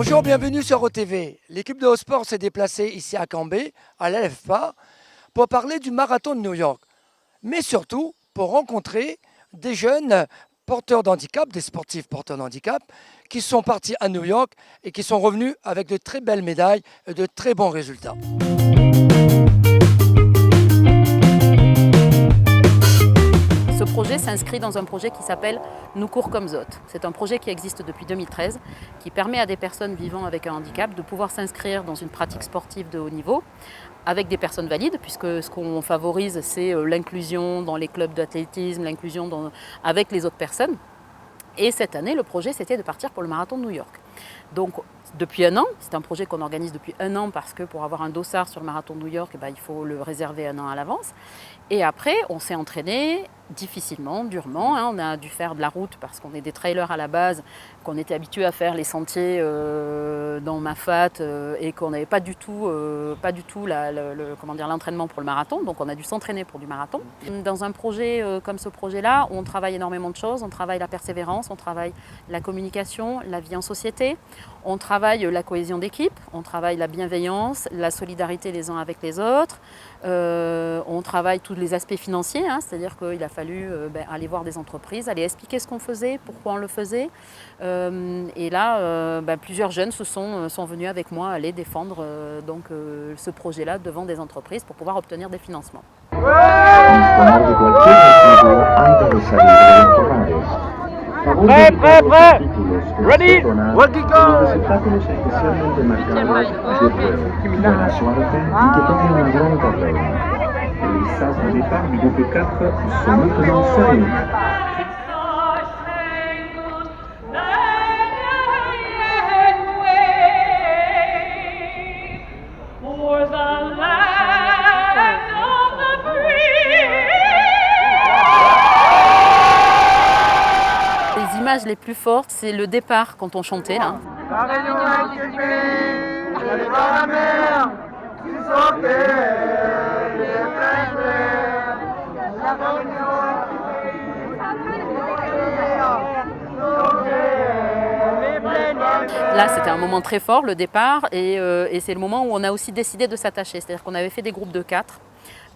Bonjour, bienvenue sur OTV. L'équipe de Haut Sport s'est déplacée ici à Cambé, à l'AFPA, pour parler du marathon de New York, mais surtout pour rencontrer des jeunes porteurs d'handicap, des sportifs porteurs d'handicap, qui sont partis à New York et qui sont revenus avec de très belles médailles et de très bons résultats. Ce projet s'inscrit dans un projet qui s'appelle Nous cours comme Zot. C'est un projet qui existe depuis 2013, qui permet à des personnes vivant avec un handicap de pouvoir s'inscrire dans une pratique sportive de haut niveau avec des personnes valides, puisque ce qu'on favorise, c'est l'inclusion dans les clubs d'athlétisme, l'inclusion avec les autres personnes. Et cette année, le projet, c'était de partir pour le marathon de New York. Donc, depuis un an, c'est un projet qu'on organise depuis un an parce que pour avoir un dossard sur le marathon de New York, il faut le réserver un an à l'avance. Et après, on s'est entraîné difficilement, durement. On a dû faire de la route parce qu'on est des trailers à la base, qu'on était habitués à faire les sentiers dans Mafat et qu'on n'avait pas du tout l'entraînement pour le marathon. Donc on a dû s'entraîner pour du marathon. Dans un projet comme ce projet-là, on travaille énormément de choses. On travaille la persévérance, on travaille la communication, la vie en société. On travaille la cohésion d'équipe, on travaille la bienveillance, la solidarité les uns avec les autres. On travaille tous les aspects financiers, c'est-à-dire qu'il a fallu aller voir des entreprises, aller expliquer ce qu'on faisait, pourquoi on le faisait. Et là, plusieurs jeunes sont venus avec moi aller défendre ce projet-là devant des entreprises pour pouvoir obtenir des financements. Prêt, ready, working go! Les sas de départ du groupe 4 sont maintenant servis. Les images les plus fortes, c'est le départ quand on chantait là. La réunion avec les pays, elle est dans la mer, tu sortais, les frères, la réunion Là, c'était un moment très fort, le départ, et c'est le moment où on a aussi décidé de s'attacher. C'est-à-dire qu'on avait fait des groupes de 4,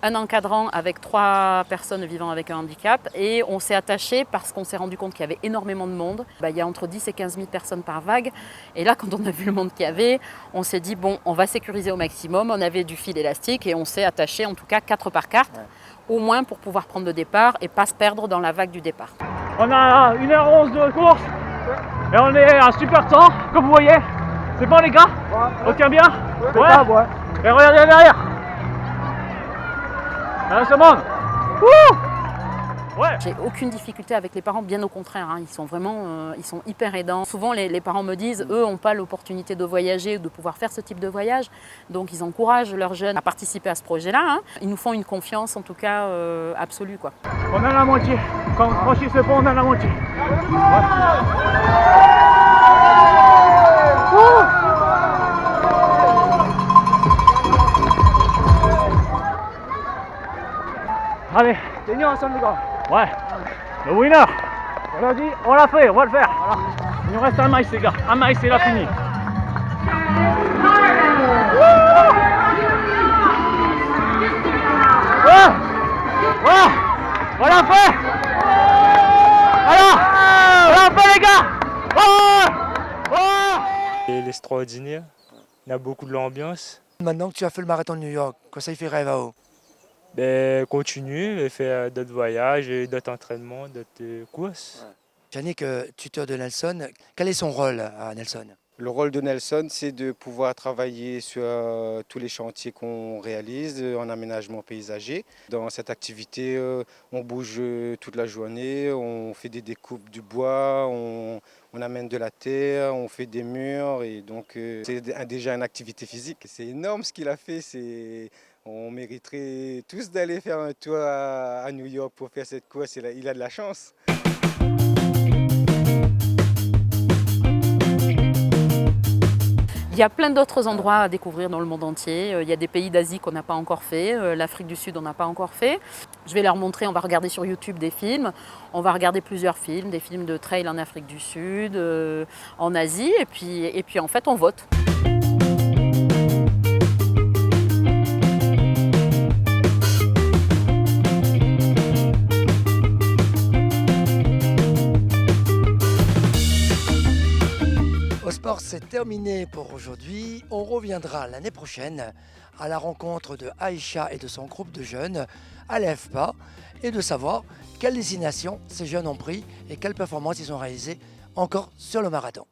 un encadrant avec 3 personnes vivant avec un handicap, et on s'est attaché parce qu'on s'est rendu compte qu'il y avait énormément de monde. Il y a entre 10 et 15 000 personnes par vague, et là, quand on a vu le monde qu'il y avait, on s'est dit, bon, on va sécuriser au maximum. On avait du fil élastique, et on s'est attaché, en tout cas, 4 par carte, au moins pour pouvoir prendre le départ et pas se perdre dans la vague du départ. On a 1h11 de course, et on est à un super temps, comme vous voyez. C'est bon les gars? On tient bien? Ouais. Et regardez derrière. Là, ça monte. Ouais. J'ai aucune difficulté avec les parents, bien au contraire, ils sont vraiment ils sont hyper aidants. Souvent les parents me disent, eux n'ont pas l'opportunité de voyager ou de pouvoir faire ce type de voyage, donc ils encouragent leurs jeunes à participer à ce projet-là. Ils nous font une confiance en tout cas absolue, quoi. On a la moitié, quand on franchit ce pont on a la moitié. Allez, gagnons ensemble les gars. Ouais, le winner. On a dit, on l'a fait, on va le faire. Voilà. Il nous reste un maïs les gars, un maïs et la fini. On l'a fait. Alors, on l'a fait les gars. C'est extraordinaire, il y a beaucoup de l'ambiance. Maintenant que tu as fait le marathon de New York, quoi ça il fait rêve à eux? Continuer et faire d'autres voyages, d'autres entraînements, d'autres courses. Yannick, tuteur de Nelson, quel est son rôle à Nelson? Le rôle de Nelson, c'est de pouvoir travailler sur tous les chantiers qu'on réalise en aménagement paysager. Dans cette activité, on bouge toute la journée, on fait des découpes du bois, on amène de la terre, on fait des murs. Et donc, c'est déjà une activité physique. C'est énorme ce qu'il a fait. On mériterait tous d'aller faire un tour à New York pour faire cette course. Il a de la chance. Il y a plein d'autres endroits à découvrir dans le monde entier. Il y a des pays d'Asie qu'on n'a pas encore fait, l'Afrique du Sud on n'a pas encore fait. Je vais leur montrer, on va regarder sur YouTube des films, on va regarder plusieurs films, des films de trail en Afrique du Sud, en Asie, et puis en fait on vote. Sport, c'est terminé pour aujourd'hui. On reviendra l'année prochaine à la rencontre de Aïcha et de son groupe de jeunes à l'EFPA et de savoir quelle destination ces jeunes ont pris et quelles performances ils ont réalisées encore sur le marathon.